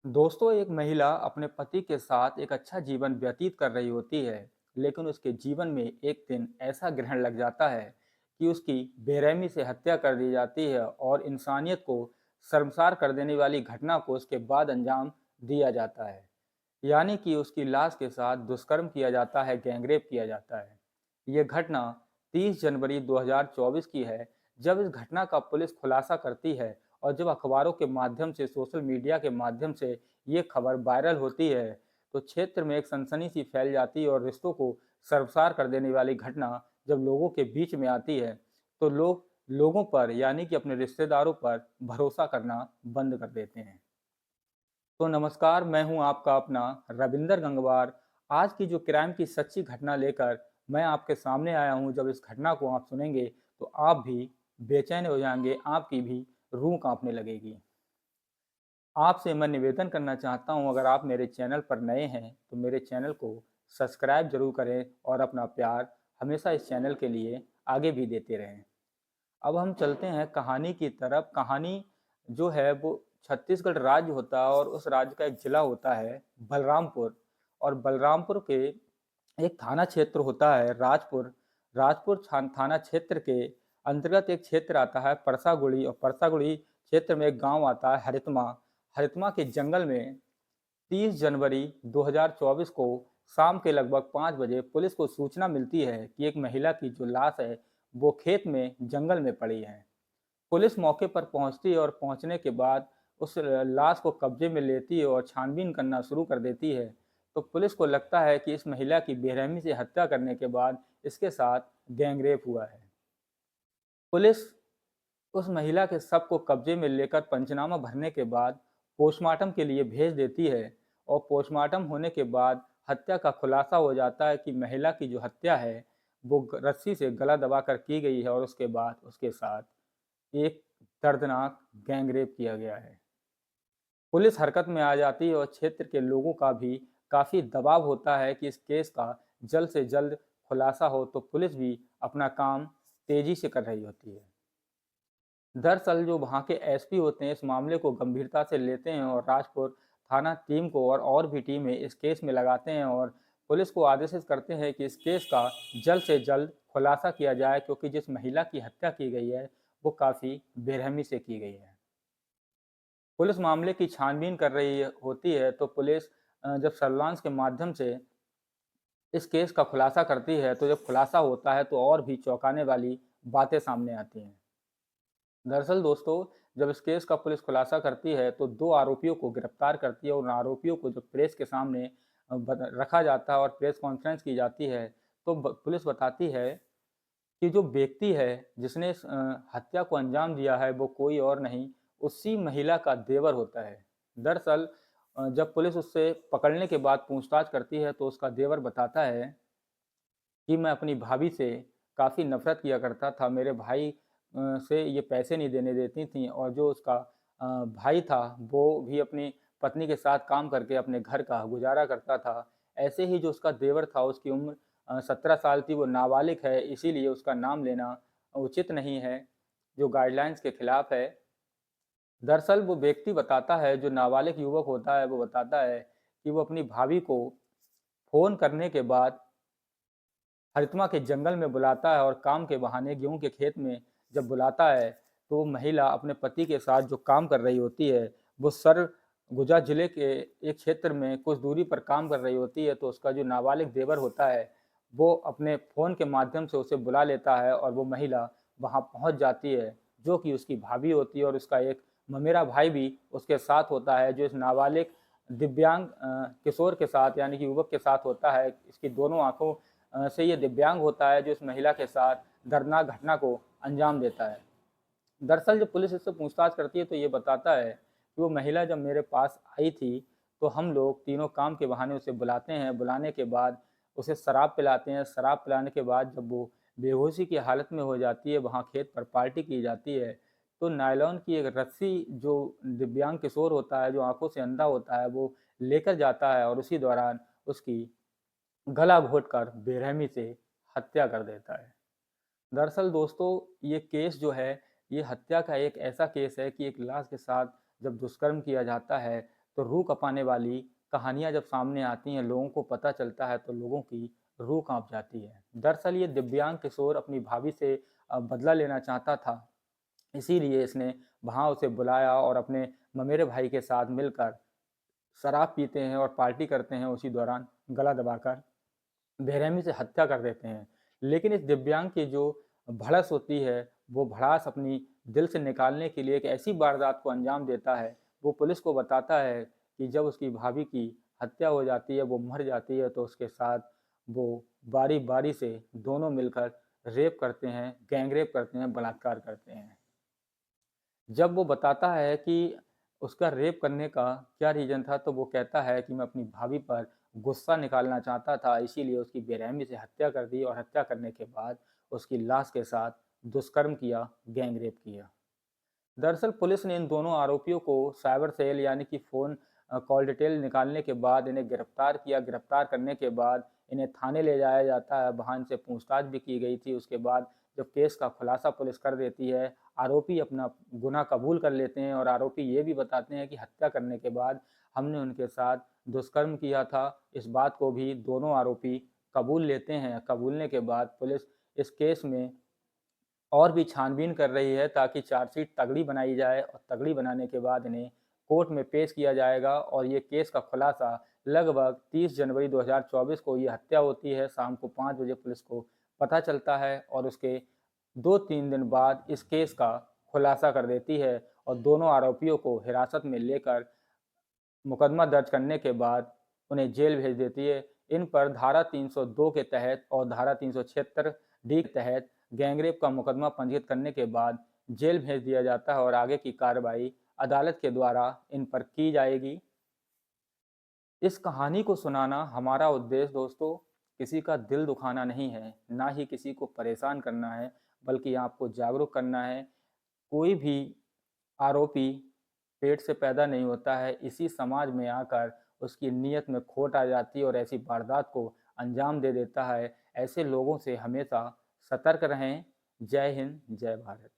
दोस्तों, एक महिला अपने पति के साथ एक अच्छा जीवन व्यतीत कर रही होती है, लेकिन उसके जीवन में एक दिन ऐसा ग्रहण लग जाता है कि उसकी बेरहमी से हत्या कर दी जाती है और इंसानियत को शर्मसार कर देने वाली घटना को उसके बाद अंजाम दिया जाता है। यानी कि उसकी लाश के साथ दुष्कर्म किया जाता है, गैंगरेप किया जाता है। ये घटना 30 जनवरी 2024 की है, जब इस घटना का पुलिस खुलासा करती है और जब अखबारों के माध्यम से, सोशल मीडिया के माध्यम से ये खबर वायरल होती है, तो क्षेत्र में एक सनसनी सी फैल जाती है और रिश्तों को शर्मसार कर देने वाली घटना जब लोगों के बीच में आती है, तो लोग लोगों पर यानी कि अपने रिश्तेदारों पर भरोसा करना बंद कर देते हैं। तो नमस्कार, मैं हूं आपका अपना रविंदर गंगवार। आज की जो क्राइम की सच्ची घटना लेकर मैं आपके सामने आया हूं। जब इस घटना को आप सुनेंगे तो आप भी बेचैन हो जाएंगे, आपकी भी रूह कांपने लगेगी। आपसे मैं निवेदन करना चाहता हूं, अगर आप मेरे चैनल पर नए हैं तो मेरे चैनल को सब्सक्राइब जरूर करें और अपना प्यार हमेशा इस चैनल के लिए आगे भी देते रहें। अब हम चलते हैं कहानी की तरफ। कहानी जो है वो छत्तीसगढ़ राज्य होता है और उस राज्य का एक जिला होता है बलरामपुर। और बलरामपुर के एक थाना क्षेत्र होता है राजपुर। राजपुर थाना क्षेत्र के अंतर्गत एक क्षेत्र आता है परसागुड़ी, और परसागुड़ी क्षेत्र में एक गांव आता है हरितमा। हरितमा के जंगल में 30 जनवरी 2024 को शाम के लगभग 5 बजे पुलिस को सूचना मिलती है कि एक महिला की जो लाश है वो खेत में जंगल में पड़ी है। पुलिस मौके पर पहुंचती है और पहुंचने के बाद उस लाश को कब्जे में लेती है और छानबीन करना शुरू कर देती है। तो पुलिस को लगता है कि इस महिला की बेरहमी से हत्या करने के बाद इसके साथ गैंगरेप हुआ है। पुलिस उस महिला के शव को कब्जे में लेकर पंचनामा भरने के बाद पोस्टमार्टम के लिए भेज देती है। और पोस्टमार्टम होने के बाद हत्या का खुलासा हो जाता है कि महिला की जो हत्या है वो रस्सी से गला दबाकर की गई है और उसके बाद उसके साथ एक दर्दनाक गैंगरेप किया गया है। पुलिस हरकत में आ जाती है और क्षेत्र के लोगों का भी काफ़ी दबाव होता है कि इस केस का जल्द से जल्द खुलासा हो, तो पुलिस भी अपना काम तेजी से कर रही होती है। दरअसल जो वहाँ के एसपी होते हैं इस मामले को गंभीरता से लेते हैं और राजपुर थाना टीम को और भी टीमें इस केस में लगाते हैं और पुलिस को आदेशित करते हैं कि इस केस का जल्द से जल्द खुलासा किया जाए, क्योंकि जिस महिला की हत्या की गई है वो काफ़ी बेरहमी से की गई है। पुलिस मामले की छानबीन कर रही होती है, तो पुलिस जब सर्विलांस के माध्यम से इस केस का खुलासा करती है, तो जब खुलासा होता है तो और भी चौंकाने वाली बातें सामने आती हैं। दरअसल दोस्तों, जब इस केस का पुलिस खुलासा करती है तो 2 आरोपियों को गिरफ्तार करती है और उन आरोपियों को जब प्रेस के सामने रखा जाता है और प्रेस कॉन्फ्रेंस की जाती है, तो पुलिस बताती है कि जो व्यक्ति है जिसने इस हत्या को अंजाम दिया है वो कोई और नहीं, उसी महिला का देवर होता है। दरअसल जब पुलिस उससे पकड़ने के बाद पूछताछ करती है तो उसका देवर बताता है कि मैं अपनी भाभी से काफ़ी नफ़रत किया करता था। मेरे भाई से ये पैसे नहीं देने देती थीं, और जो उसका भाई था वो भी अपनी पत्नी के साथ काम करके अपने घर का गुज़ारा करता था। ऐसे ही जो उसका देवर था उसकी उम्र 17 साल थी, वो नाबालिग है, इसीलिए उसका नाम लेना उचित नहीं है, जो गाइडलाइंस के खिलाफ है। दरअसल वो व्यक्ति बताता है, जो नाबालिग युवक होता है वो बताता है कि वो अपनी भाभी को फ़ोन करने के बाद हरितमा के जंगल में बुलाता है और काम के बहाने गेहूं के खेत में जब बुलाता है, तो वो महिला अपने पति के साथ जो काम कर रही होती है वो सरगुजा जिले के एक क्षेत्र में कुछ दूरी पर काम कर रही होती है। तो उसका जो नाबालिग देवर होता है वो अपने फ़ोन के माध्यम से उसे बुला लेता है और वो महिला वहाँ पहुँच जाती है, जो कि उसकी भाभी होती है। और उसका एक ममेरा भाई भी उसके साथ होता है, जो इस नाबालिग दिव्यांग किशोर के साथ यानी कि युवक के साथ होता है। इसकी दोनों आंखों से ये दिव्यांग होता है जो इस महिला के साथ दर्दनाक घटना को अंजाम देता है। दरअसल जब पुलिस इससे पूछताछ करती है तो ये बताता है कि वो महिला जब मेरे पास आई थी तो हम लोग तीनों काम के बहाने उसे बुलाते हैं। बुलाने के बाद उसे शराब पिलाते हैं। शराब पिलाने के बाद जब वो बेहोशी की हालत में हो जाती है, वहाँ खेत पर पार्टी की जाती है, तो नायलॉन की एक रस्सी जो दिव्यांग किशोर होता है, जो आंखों से अंधा होता है, वो लेकर जाता है और उसी दौरान उसकी गला घोंटकर बेरहमी से हत्या कर देता है। दरअसल दोस्तों, ये केस जो है ये हत्या का एक ऐसा केस है कि एक लाश के साथ जब दुष्कर्म किया जाता है तो रूह कँपाने वाली कहानियाँ जब सामने आती हैं, लोगों को पता चलता है तो लोगों की रूह काँप जाती है। दरअसल ये दिव्यांग किशोर अपनी भाभी से बदला लेना चाहता था, इसीलिए इसने वहाँ उसे बुलाया और अपने ममेरे भाई के साथ मिलकर शराब पीते हैं और पार्टी करते हैं। उसी दौरान गला दबाकर बेरहमी से हत्या कर देते हैं। लेकिन इस दिव्यांग की जो भड़ास होती है, वो भड़ास अपनी दिल से निकालने के लिए एक ऐसी वारदात को अंजाम देता है। वो पुलिस को बताता है कि जब उसकी भाभी की हत्या हो जाती है, वो मर जाती है, तो उसके साथ वो बारी-बारी से दोनों मिलकर रेप करते हैं, गैंग रेप करते हैं, बलात्कार करते हैं। जब वो बताता है कि उसका रेप करने का क्या रीज़न था, तो वो कहता है कि मैं अपनी भाभी पर गुस्सा निकालना चाहता था, इसीलिए उसकी बेरहमी से हत्या कर दी और हत्या करने के बाद उसकी लाश के साथ दुष्कर्म किया, गैंग रेप किया। दरअसल पुलिस ने इन दोनों आरोपियों को साइबर सेल यानी कि फ़ोन कॉल डिटेल निकालने के बाद इन्हें गिरफ्तार किया। गिरफ्तार करने के बाद इन्हें थाने ले जाया जाता है, वहाँ इनसे पूछताछ भी की गई थी। उसके बाद जब केस का खुलासा पुलिस कर देती है, आरोपी अपना गुनाह कबूल कर लेते हैं और आरोपी ये भी बताते हैं कि हत्या करने के बाद हमने उनके साथ दुष्कर्म किया था। इस बात को भी दोनों आरोपी कबूल लेते हैं। कबूलने के बाद पुलिस इस केस में और भी छानबीन कर रही है ताकि चार्जशीट तगड़ी बनाई जाए और तगड़ी बनाने के बाद इन्हें कोर्ट में पेश किया जाएगा और ये केस का खुलासा लगभग 30 जनवरी 2024 को ये हत्या होती है। शाम को 5 बजे पुलिस को पता चलता है और उसके 2-3 दिन बाद इस केस का खुलासा कर देती है और दोनों आरोपियों को हिरासत में लेकर मुकदमा दर्ज करने के बाद उन्हें जेल भेज देती है। इन पर धारा 302 के तहत और धारा 376 डी के तहत गैंगरेप का मुकदमा पंजीकृत करने के बाद जेल भेज दिया जाता है और आगे की कार्रवाई अदालत के द्वारा इन पर की जाएगी। इस कहानी को सुनाना हमारा उद्देश्य दोस्तों किसी का दिल दुखाना नहीं है, ना ही किसी को परेशान करना है, बल्कि आपको जागरूक करना है। कोई भी आरोपी पेट से पैदा नहीं होता है, इसी समाज में आकर उसकी नीयत में खोट आ जाती है और ऐसी वारदात को अंजाम दे देता है। ऐसे लोगों से हमेशा सतर्क रहें। जय हिंद, जय भारत।